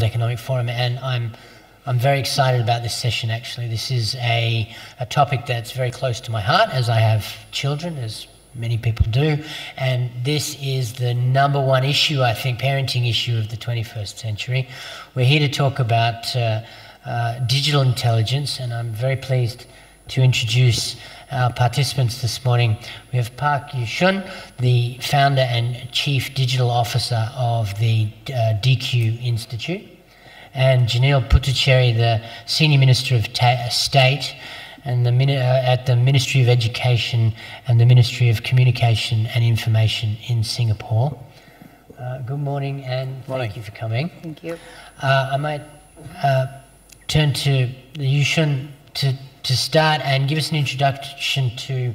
Economic Forum, and I'm very excited about this session. Actually, this is a topic that's very close to my heart, as I have children, as many people do, and this is the #1 issue, I think, parenting issue of the 21st century. We're here to talk about digital intelligence, and I'm very pleased to introduce our participants this morning. We have Park Yuhyun, the founder and chief digital officer of the DQ Institute, and Janil Puthucheary, the senior minister of state and at the Ministry of Education and the Ministry of Communication and Information in Singapore. Good morning, and thank you for coming. Thank you. I might turn to Yuhyun to start and give us an introduction to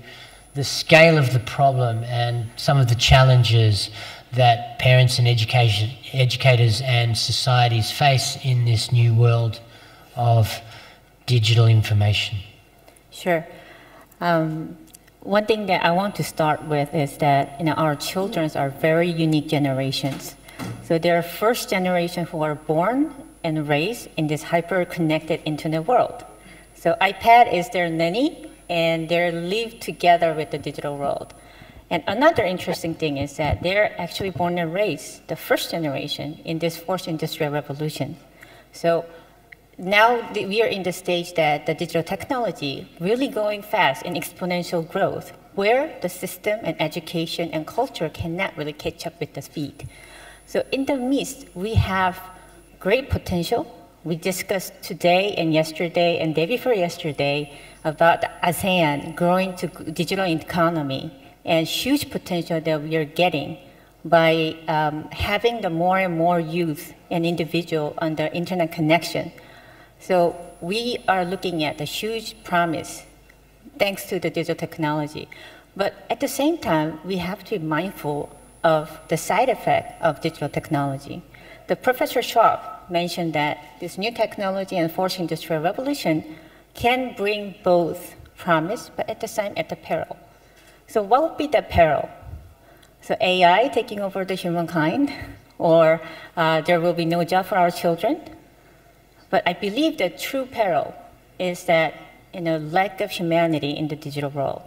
the scale of the problem and some of the challenges that parents and educators and societies face in this new world of digital information. Sure. One thing that I want to start with is that our children are very unique generations. So they're first generation who are born and raised in this hyper-connected internet world. So iPad is their nanny, and they live together with the digital world. And another interesting thing is that they're actually born and raised, the first generation, in this fourth industrial revolution. So now we are in the stage that the digital technology really going fast in exponential growth, where the system and education and culture cannot really catch up with the speed. So in the midst, we have great potential. We discussed today and yesterday and day before yesterday about ASEAN growing to digital economy and huge potential that we are getting by having the more and more youth and individual on the internet connection. So we are looking at a huge promise thanks to the digital technology. But at the same time, we have to be mindful of the side effect of digital technology. The Professor Schwab mentioned that this new technology and fourth industrial revolution can bring both promise, but at the same at the peril. So what would be the peril? So AI taking over the humankind, or there will be no job for our children. But I believe the true peril is that lack of humanity in the digital world.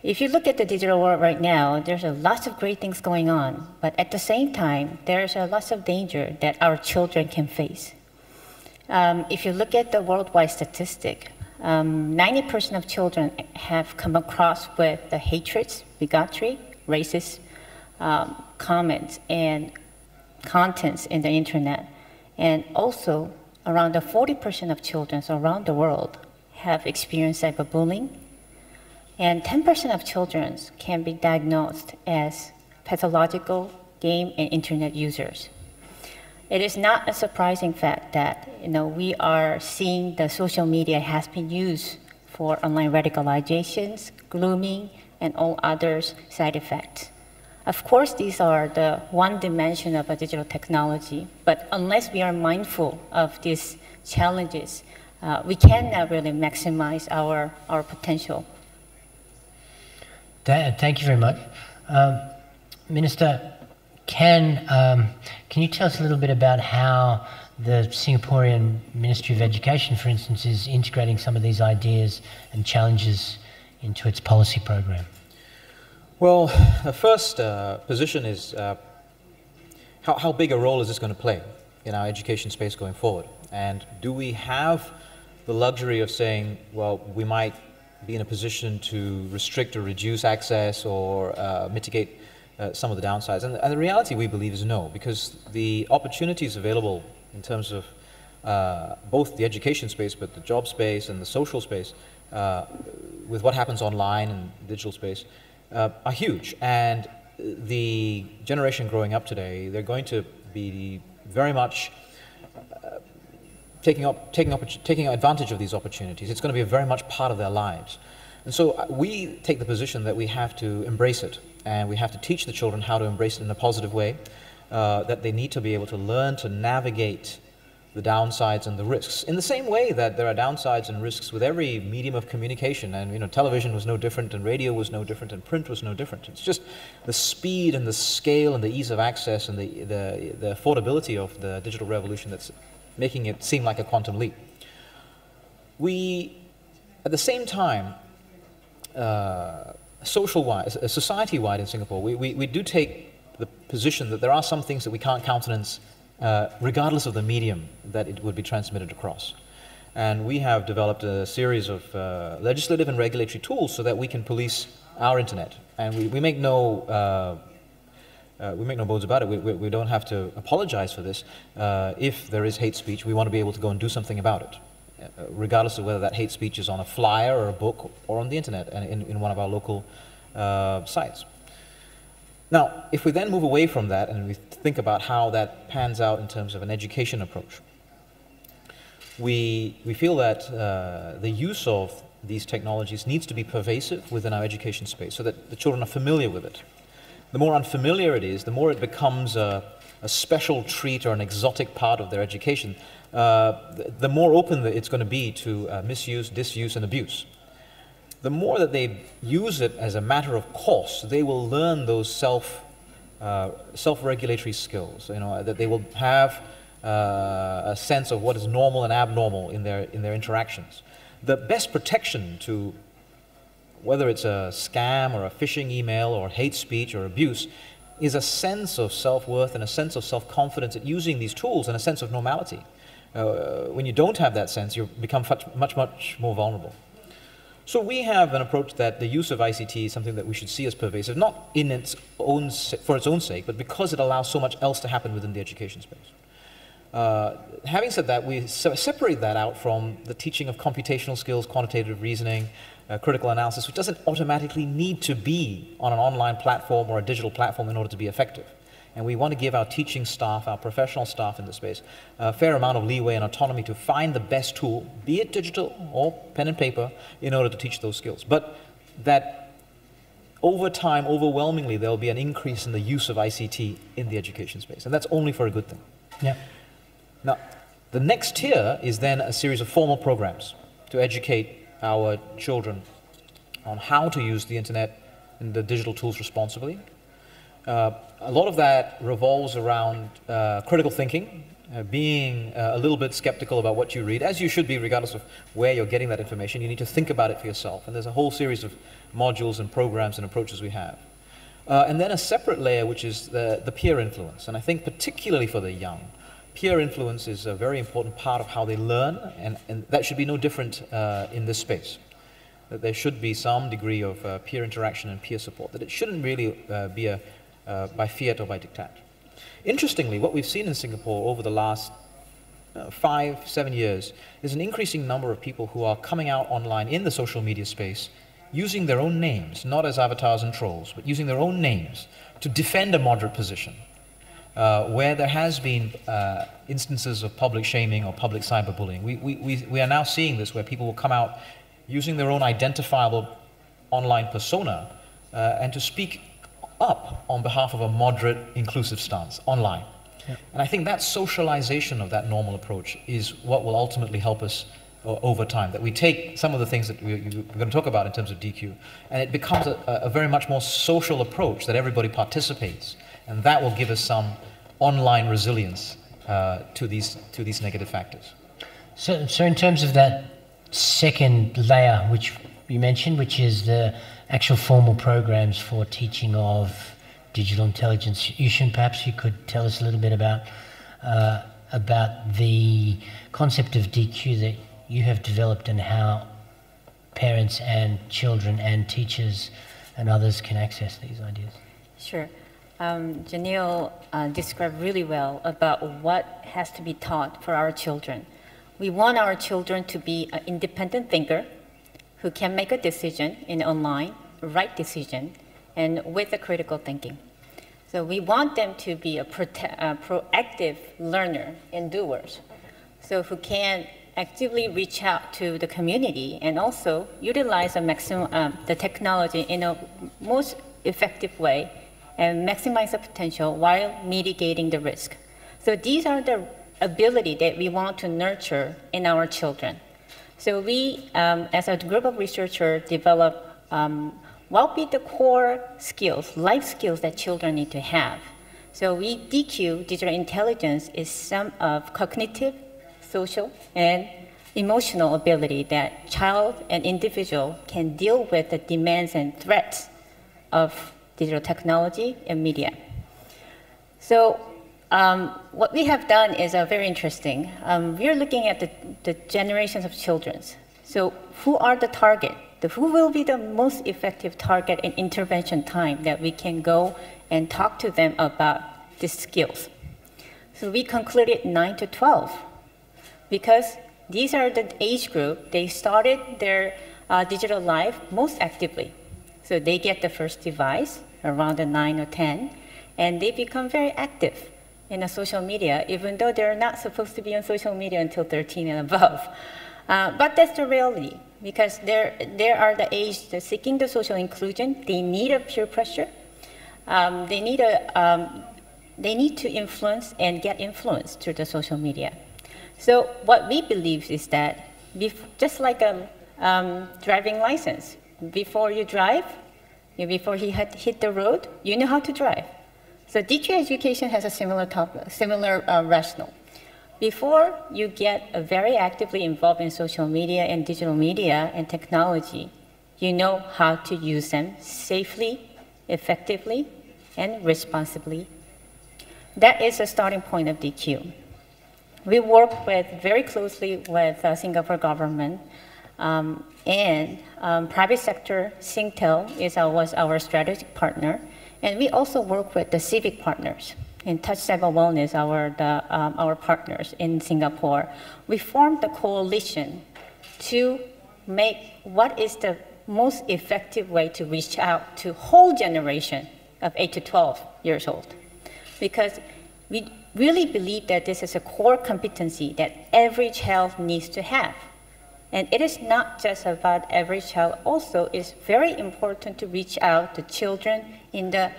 If you look at the digital world right now, there's lots of great things going on, but at the same time, there's lots of danger that our children can face. If you look at the worldwide statistic, 90% of children have come across with the hatreds, bigotry, racist comments and contents in the internet. And also, around 40% of children around the world have experienced cyberbullying. And 10% of children can be diagnosed as pathological game and internet users. It is not a surprising fact that we are seeing the social media has been used for online radicalizations, grooming, and all other side effects. Of course, these are the one dimension of a digital technology, but unless we are mindful of these challenges, we cannot really maximize our potential. Thank you very much. Minister, can you tell us a little bit about how the Singaporean Ministry of Education, for instance, is integrating some of these ideas and challenges into its policy program? Well, the first position is how big a role is this going to play in our education space going forward? And do we have the luxury of saying, well, we might be in a position to restrict or reduce access or mitigate some of the downsides? And the reality, we believe, is no, because the opportunities available in terms of both the education space, but the job space and the social space, with what happens online and digital space, are huge. And the generation growing up today, they're going to be very much taking advantage of these opportunities. It's going to be very much part of their lives. And so we take the position that we have to embrace it, and we have to teach the children how to embrace it in a positive way, that they need to be able to learn to navigate the downsides and the risks. In the same way that there are downsides and risks with every medium of communication, and television was no different, and radio was no different, and print was no different. It's just the speed and the scale and the ease of access and the affordability of the digital revolution that's making it seem like a quantum leap. We, at the same time, society-wide in Singapore, we do take the position that there are some things that we can't countenance regardless of the medium that it would be transmitted across. And we have developed a series of legislative and regulatory tools so that we can police our internet. And we make no bones about it. We don't have to apologize for this. If there is hate speech, we want to be able to go and do something about it, regardless of whether that hate speech is on a flyer or a book or on the internet and in one of our local sites. Now, if we then move away from that and we think about how that pans out in terms of an education approach, we feel that the use of these technologies needs to be pervasive within our education space so that the children are familiar with it. The more unfamiliar it is, the more it becomes a special treat or an exotic part of their education, the more open that it's going to be to misuse, disuse, and abuse. The more that they use it as a matter of course, they will learn those self-regulatory skills. That they will have a sense of what is normal and abnormal in their interactions. The best protection to whether it's a scam or a phishing email or hate speech or abuse is a sense of self-worth and a sense of self-confidence at using these tools and a sense of normality. When you don't have that sense, you become much more vulnerable. So we have an approach that the use of ICT is something that we should see as pervasive, not for its own sake, but because it allows so much else to happen within the education space. Having said that, we separate that out from the teaching of computational skills, quantitative reasoning, critical analysis, which doesn't automatically need to be on an online platform or a digital platform in order to be effective. And we want to give our teaching staff, our professional staff in the space, a fair amount of leeway and autonomy to find the best tool, be it digital or pen and paper, in order to teach those skills. But that over time, overwhelmingly, there will be an increase in the use of ICT in the education space. And that's only for a good thing. Yeah. Now, the next tier is then a series of formal programs to educate our children on how to use the internet and the digital tools responsibly. A lot of that revolves around critical thinking, being a little bit skeptical about what you read, as you should be regardless of where you're getting that information. You need to think about it for yourself. And there's a whole series of modules and programs and approaches we have. And then a separate layer, which is the peer influence. And I think particularly for the young, peer influence is a very important part of how they learn, and that should be no different in this space. That there should be some degree of peer interaction and peer support, that it shouldn't really be by fiat or by diktat. Interestingly, what we've seen in Singapore over the last 5-7 years is an increasing number of people who are coming out online in the social media space using their own names, not as avatars and trolls, but using their own names to defend a moderate position. Where there has been instances of public shaming or public cyberbullying. We are now seeing this where people will come out using their own identifiable online persona and to speak up on behalf of a moderate, inclusive stance online. Yep. And I think that socialization of that normal approach is what will ultimately help us over time, that we take some of the things that we're going to talk about in terms of DQ, and it becomes a very much more social approach that everybody participates, and that will give us some online resilience to these negative factors. So in terms of that second layer, which you mentioned, which is the actual formal programs for teaching of digital intelligence, Yuhyun, perhaps you could tell us a little bit about the concept of DQ that you have developed and how parents and children and teachers and others can access these ideas. Sure. Janil described really well about what has to be taught for our children. We want our children to be an independent thinker who can make a decision in online, right decision, and with a critical thinking. So we want them to be a proactive learner and doers, so who can actively reach out to the community and also utilize the technology in a most effective way and maximize the potential while mitigating the risk. So these are the ability that we want to nurture in our children. So we, as a group of researchers, develop what be the core skills, life skills that children need to have. So we DQ, digital intelligence, is some of cognitive, social, and emotional ability that child and individual can deal with the demands and threats of digital technology and media. So what we have done is very interesting. We are looking at the generations of children. So who are the target? Who will be the most effective target and intervention time that we can go and talk to them about these skills? So we concluded 9 to 12 because these are the age group, they started their digital life most actively. So they get the first device around the 9 or 10, and they become very active in the social media, even though they're not supposed to be on social media until 13 and above. But that's the reality, because they are the age that's seeking the social inclusion. They need a peer pressure. They need to influence and get influenced through the social media. So what we believe is that, just like a driving license, before you drive, before you hit the road, you know how to drive. So DQ education has a similar rationale. Before you get very actively involved in social media and digital media and technology, you know how to use them safely, effectively, and responsibly. That is the starting point of DQ. We work very closely with Singapore government and private sector. Singtel was our strategic partner, and we also work with the civic partners. In Touch Cyber Wellness, our partners in Singapore, we formed a coalition to make what is the most effective way to reach out to whole generation of 8 to 12 years old. Because we really believe that this is a core competency that every child needs to have. And it is not just about every child. Also, it's very important to reach out to children in the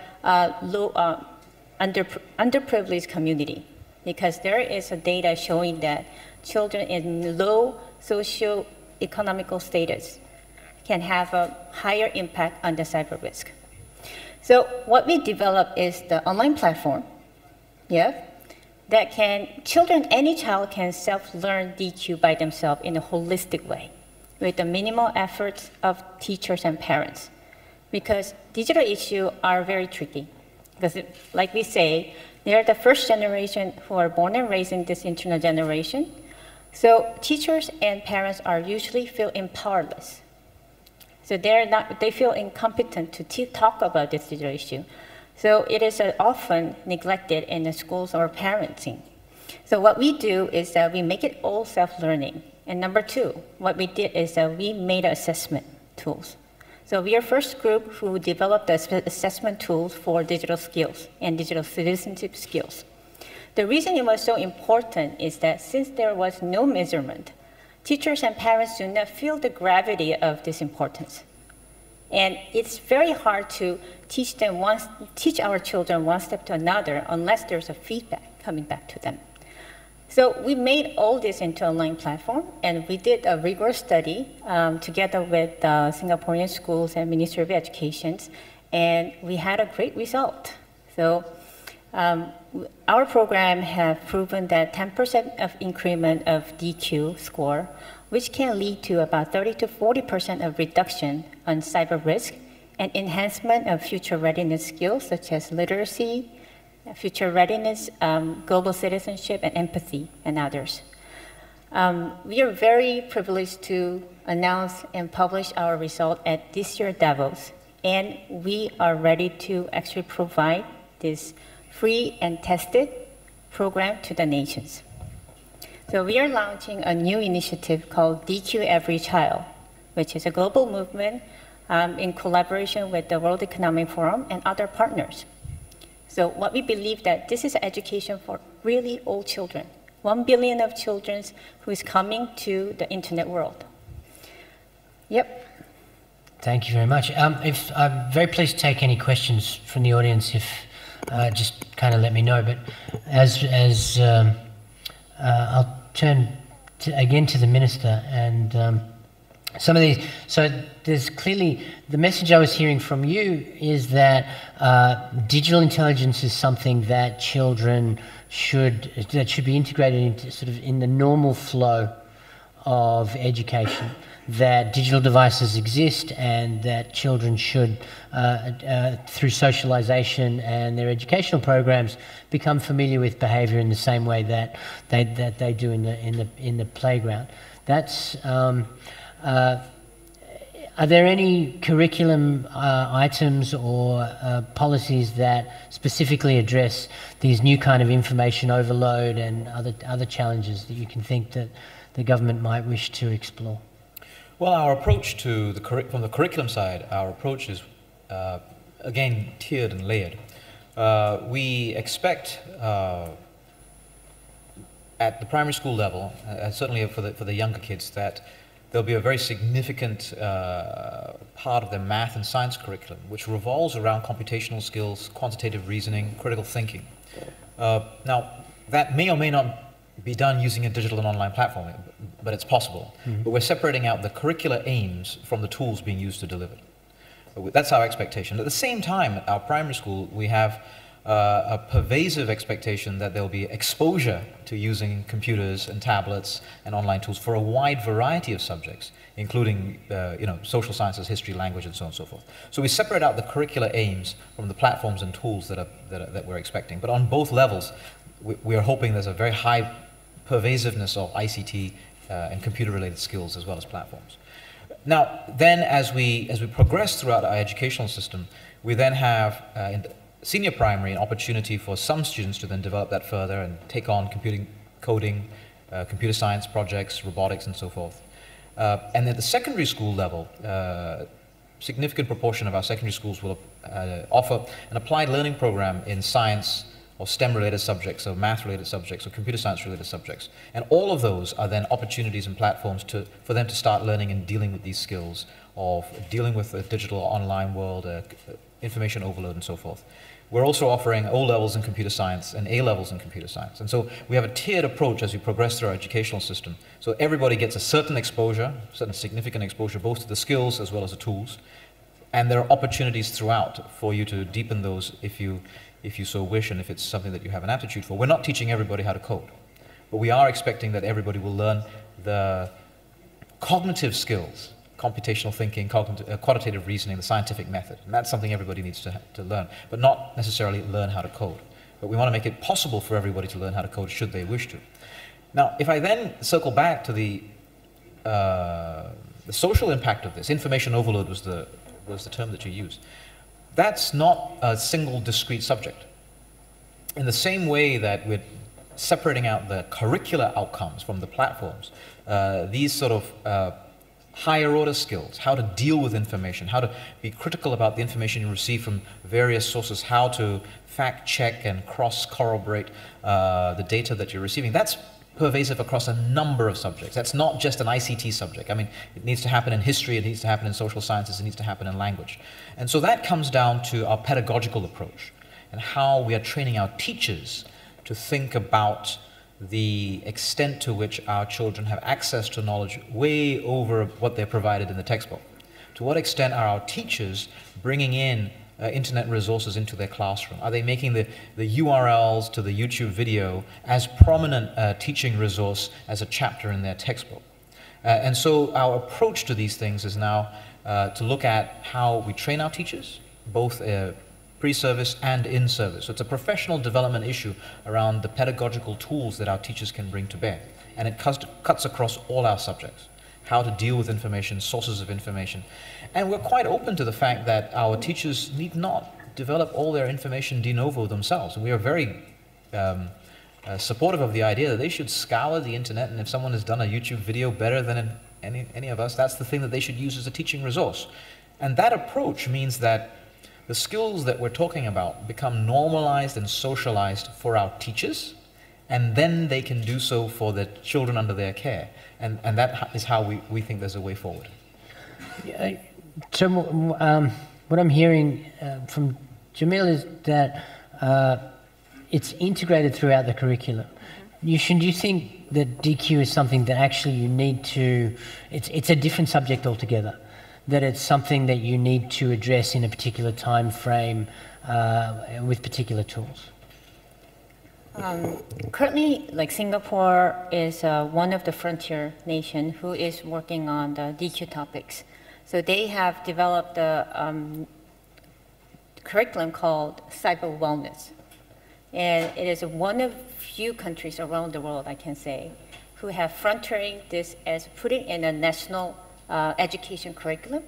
underprivileged community, because there is a data showing that children in low socio-economical status can have a higher impact on the cyber risk. So what we developed is the online platform, that any child can self-learn DQ by themselves in a holistic way with the minimal efforts of teachers and parents. Because digital issues are very tricky. Because like we say, they are the first generation who are born and raised in this internet generation. So teachers and parents are usually feel powerless. So they feel incompetent to talk about this digital issue. So it is often neglected in the schools or parenting. So what we do is that we make it all self-learning. And number two, what we did is that we made assessment tools. So we are first group who developed the assessment tools for digital skills and digital citizenship skills. The reason it was so important is that since there was no measurement, teachers and parents do not feel the gravity of this importance. And it's very hard to teach our children one step to another unless there's a feedback coming back to them. So we made all this into an online platform, and we did a rigorous study together with Singaporean schools and Ministry of Education, and we had a great result. So our program have proven that 10% of increment of DQ score, which can lead to about 30 to 40% of reduction on cyber risk and enhancement of future readiness skills such as literacy, future readiness, global citizenship, and empathy, and others. We are very privileged to announce and publish our result at this year's Davos, and we are ready to actually provide this free and tested program to the nations. So we are launching a new initiative called DQ Every Child, which is a global movement in collaboration with the World Economic Forum and other partners. So what we believe that this is education for really all children, 1 billion of children who is coming to the internet world. Yep. Thank you very much. I'm very pleased to take any questions from the audience if just kind of let me know. But as I'll turn again to the Minister and some of these. So there's clearly, the message I was hearing from you is that digital intelligence is something that children should be integrated into sort of in the normal flow of education, that digital devices exist and that children should, through socialization and their educational programs, become familiar with behavior in the same way that they do in the playground. That's are there any curriculum items or policies that specifically address these new kind of information overload and other challenges that you can think that the government might wish to explore? Well, our approach to from the curriculum side, our approach is again tiered and layered. We expect at the primary school level, certainly for the younger kids, that there'll be a very significant part of their math and science curriculum which revolves around computational skills, quantitative reasoning, critical thinking. Now, that may or may not be done using a digital and online platform, but it's possible. Mm-hmm. But we're separating out the curricular aims from the tools being used to deliver it. That's our expectation. At the same time, at our primary school, we have a pervasive expectation that there'll be exposure to using computers and tablets and online tools for a wide variety of subjects, including social sciences, history, language, and so on and so forth. So we separate out the curricular aims from the platforms and tools that we're expecting. But on both levels, we are hoping there's a very high pervasiveness of ICT and computer-related skills as well as platforms. Now, then as we progress throughout our educational system, we then have in senior primary an opportunity for some students to then develop that further and take on computing, coding, computer science projects, robotics, and so forth. And at the secondary school level, significant proportion of our secondary schools will offer an applied learning program in science or STEM-related subjects, or math-related subjects, or computer science-related subjects. And all of those are then opportunities and platforms for them to start learning and dealing with these skills of dealing with the digital online world, information overload, and so forth. We're also offering O-levels in computer science and A-levels in computer science. And so we have a tiered approach as we progress through our educational system. So everybody gets a certain exposure, certain significant exposure, both to the skills as well as the tools. And there are opportunities throughout for you to deepen those if you so wish, and if it's something that you have an aptitude for. We're not teaching everybody how to code, but we are expecting that everybody will learn the cognitive skills, computational thinking, quantitative reasoning, the scientific method. And that's something everybody needs to learn, but not necessarily learn how to code. But we want to make it possible for everybody to learn how to code should they wish to. Now, if I then circle back to the social impact of this, information overload was the term that you used. That's not a single discrete subject. In the same way that we're separating out the curricular outcomes from the platforms, these sort of higher order skills, how to deal with information, how to be critical about the information you receive from various sources, how to fact check and cross-corroborate the data that you're receiving, that's pervasive across a number of subjects. That's not just an ICT subject. I mean, it needs to happen in history, it needs to happen in social sciences, it needs to happen in language. And so that comes down to our pedagogical approach and how we are training our teachers to think about the extent to which our children have access to knowledge way over what they're provided in the textbook. To what extent are our teachers bringing in internet resources into their classroom? Are they making the URLs to the YouTube video as prominent teaching resource as a chapter in their textbook? And so our approach to these things is now to look at how we train our teachers, both pre-service and in-service. So it's a professional development issue around the pedagogical tools that our teachers can bring to bear. And it cuts across all our subjects. How to deal with information, sources of information. And we're quite open to the fact that our teachers need not develop all their information de novo themselves. We are very supportive of the idea that they should scour the internet, and if someone has done a YouTube video better than any of us, that's the thing that they should use as a teaching resource. And that approach means that the skills that we're talking about become normalized and socialized for our teachers, and then they can do so for the children under their care. And that is how we think there's a way forward. So what I'm hearing from Jamil is that it's integrated throughout the curriculum. Yuhyun, do you think that DQ is something that actually you need to, it's a different subject altogether, that it's something that you need to address in a particular time frame with particular tools? Currently, like Singapore is one of the frontier nations who is working on the DQ topics. So they have developed a curriculum called Cyber Wellness. And it is one of few countries around the world, I can say, who have frontiering this as putting in a national education curriculum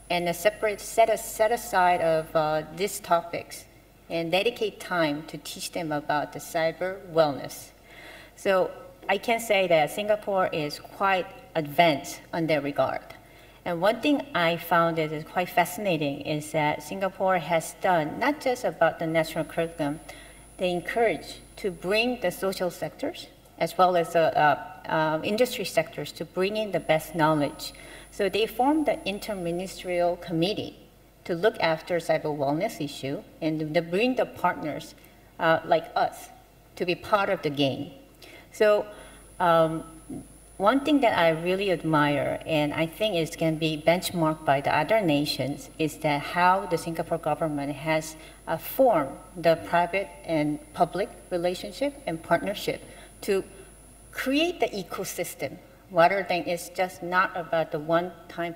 and a separate set aside of these topics and dedicate time to teach them about the cyber wellness. So I can say that Singapore is quite advanced on that regard. And one thing I found that is quite fascinating is that Singapore has done not just about the national curriculum, they encourage to bring the social sectors as well as the industry sectors to bring in the best knowledge. So they formed the interministerial committee to look after cyber wellness issue and to bring the partners like us to be part of the game. So one thing that I really admire, and I think it can be benchmarked by the other nations, is that how the Singapore government has formed the private and public relationship and partnership to create the ecosystem, rather than it's just not about the one-time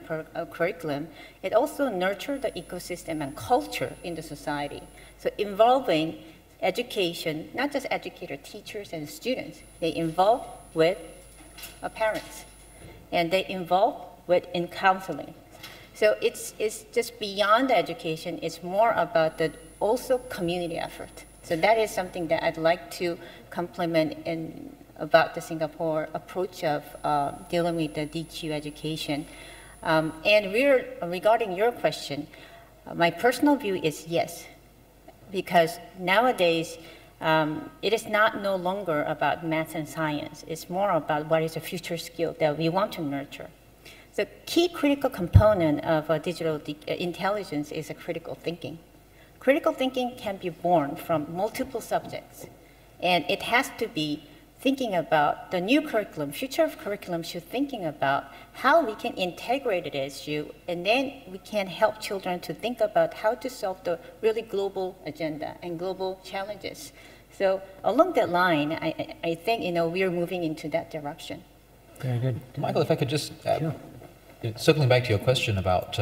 curriculum. It also nurtures the ecosystem and culture in the society. So involving education, not just educators, teachers, and students, they involve with parents, and they involve with in counseling. So it's just beyond the education, it's more about the also community effort. So that is something that I'd like to compliment in about the Singapore approach of dealing with the DQ education. And regarding your question, my personal view is yes, because nowadays it is no longer about math and science. It's more about what is a future skill that we want to nurture. The key critical component of digital intelligence is a critical thinking. Critical thinking can be born from multiple subjects, and it has to be thinking about the new curriculum, future of curriculum should thinking about how we can integrate it as you, and then we can help children to think about how to solve the really global agenda and global challenges. So along that line, I think we are moving into that direction. Very good. Michael, if I could just Sure. circling back to your question about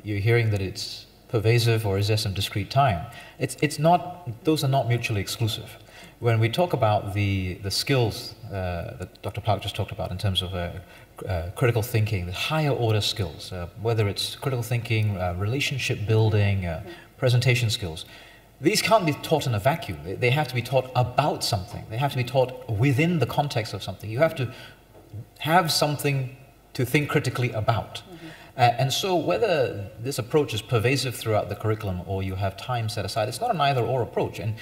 you're hearing that it's pervasive or is there some discrete time? It's not; those are not mutually exclusive. When we talk about the skills that Dr. Park just talked about in terms of critical thinking, the higher order skills, whether it's critical thinking, relationship building, presentation skills, these can't be taught in a vacuum. They have to be taught about something. They have to be taught within the context of something. You have to have something to think critically about. And so whether this approach is pervasive throughout the curriculum or you have time set aside, it's not an either-or approach. And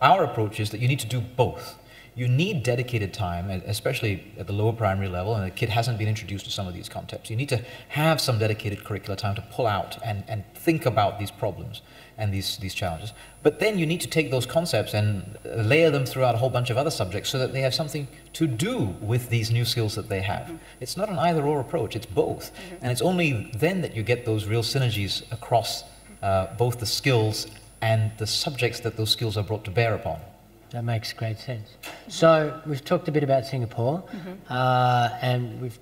our approach is that you need to do both. You need dedicated time, especially at the lower primary level, and the kid hasn't been introduced to some of these concepts. You need to have some dedicated curricular time to pull out and think about these problems and these challenges. But then you need to take those concepts and layer them throughout a whole bunch of other subjects so that they have something to do with these new skills that they have. It's not an either-or approach, it's both. And it's only then that you get those real synergies across both the skills and the subjects that those skills are brought to bear upon. That makes great sense. So we've talked a bit about Singapore, and we've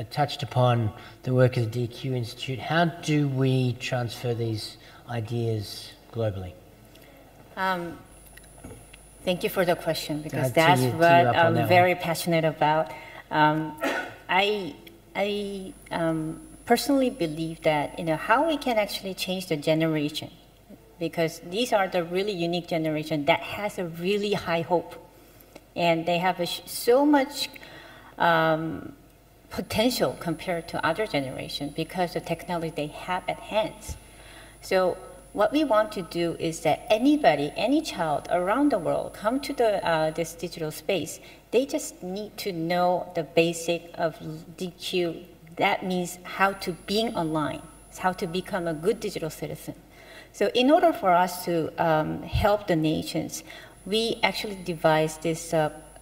touched upon the work of the DQ Institute. How do we transfer these ideas globally? Thank you for the question, because that's what I'm very passionate about. I personally believe that how we can actually change the generation, because these are the really unique generation that has a really high hope, and they have so much potential compared to other generations because the technology they have at hand. So what we want to do is that anybody, any child around the world come to this digital space, they just need to know the basic of DQ. That means how to being online, how to become a good digital citizen. So in order for us to help the nations, we actually devised this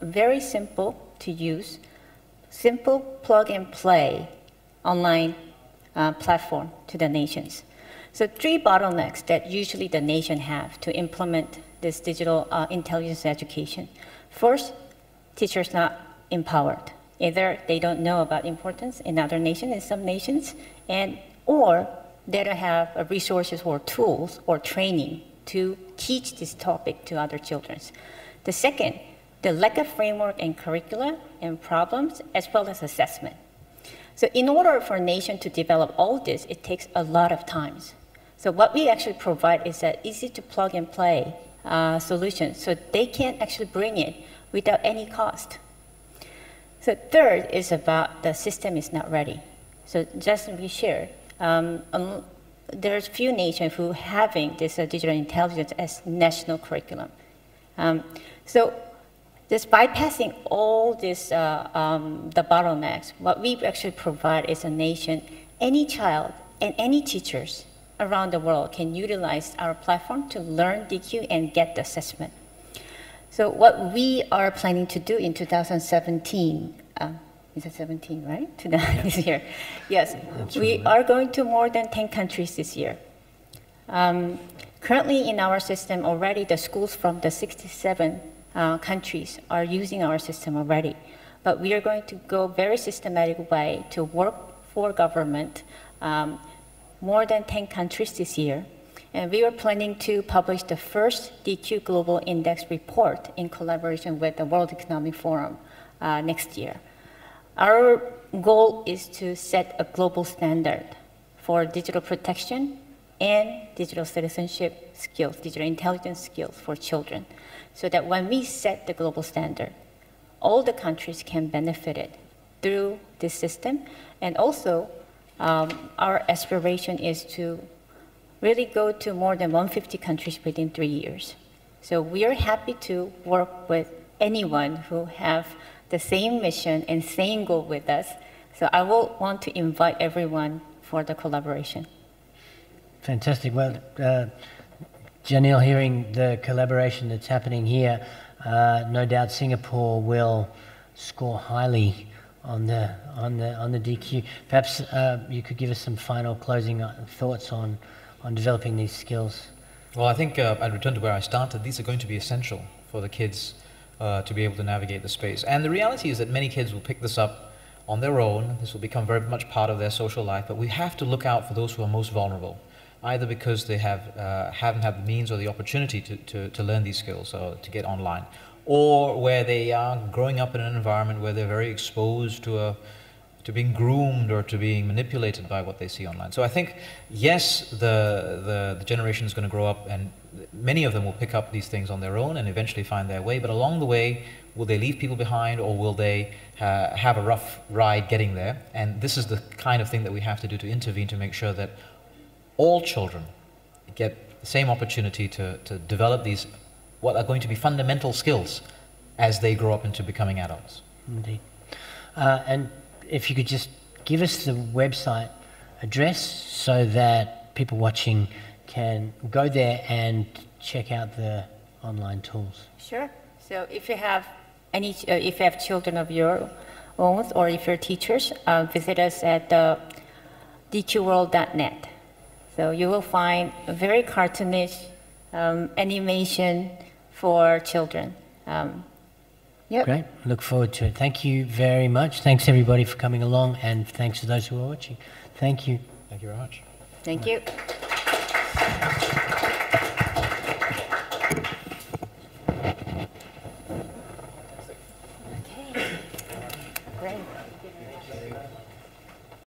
very simple to use, simple plug and play online platform to the nations. So 3 bottlenecks that usually the nation have to implement this digital intelligence education. First, teachers not empowered. Either they don't know about importance in other nations, in some nations, or they don't have resources or tools or training to teach this topic to other children. The second, the lack of framework and curricula and problems, as well as assessment. So in order for a nation to develop all this, it takes a lot of time. So what we actually provide is an easy to plug and play solution, so they can actually bring it without any cost. So third is about the system is not ready. So just to be shared, there's few nations who having this digital intelligence as national curriculum. So just bypassing all this, the bottlenecks, what we actually provide is a nation, any child and any teachers around the world can utilize our platform to learn DQ and get the assessment. So what we are planning to do in 2017, is it 17, right? This year. Yes, we are going to more than 10 countries this year. Currently in our system already, the schools from the 67 countries are using our system already. But we are going to go very systematic way to work for government, more than 10 countries this year. And we are planning to publish the first DQ Global Index report in collaboration with the World Economic Forum next year. Our goal is to set a global standard for digital protection and digital citizenship skills, digital intelligence skills for children, so that when we set the global standard, all the countries can benefit it through this system. And also, our aspiration is to really go to more than 150 countries within 3 years. So we are happy to work with anyone who have the same mission and same goal with us. So I will want to invite everyone for the collaboration. Fantastic. Well, Janil, hearing the collaboration that's happening here, no doubt Singapore will score highly on the DQ. Perhaps you could give us some final closing thoughts on developing these skills. Well, I think I'd return to where I started. These are going to be essential for the kids to be able to navigate the space. And the reality is that many kids will pick this up on their own. This will become very much part of their social life. But we have to look out for those who are most vulnerable, either because they haven't had the means or the opportunity to learn these skills or to get online, or where they are growing up in an environment where they're very exposed to being groomed or to being manipulated by what they see online. So I think, yes, the generation is going to grow up and many of them will pick up these things on their own and eventually find their way, but along the way, will they leave people behind or will they have a rough ride getting there? And this is the kind of thing that we have to do to intervene to make sure that all children get the same opportunity to develop these, what are going to be fundamental skills as they grow up into becoming adults. Indeed. And if you could just give us the website address so that people watching can go there and check out the online tools. Sure. So if you have if you have children of your own or if you're teachers, visit us at dqworld.net. So you will find a very cartoonish animation for children. Yep. Great. Look forward to it. Thank you very much. Thanks everybody for coming along, and thanks to those who are watching. Thank you. Thank you very much. Thank you. Okay. Great.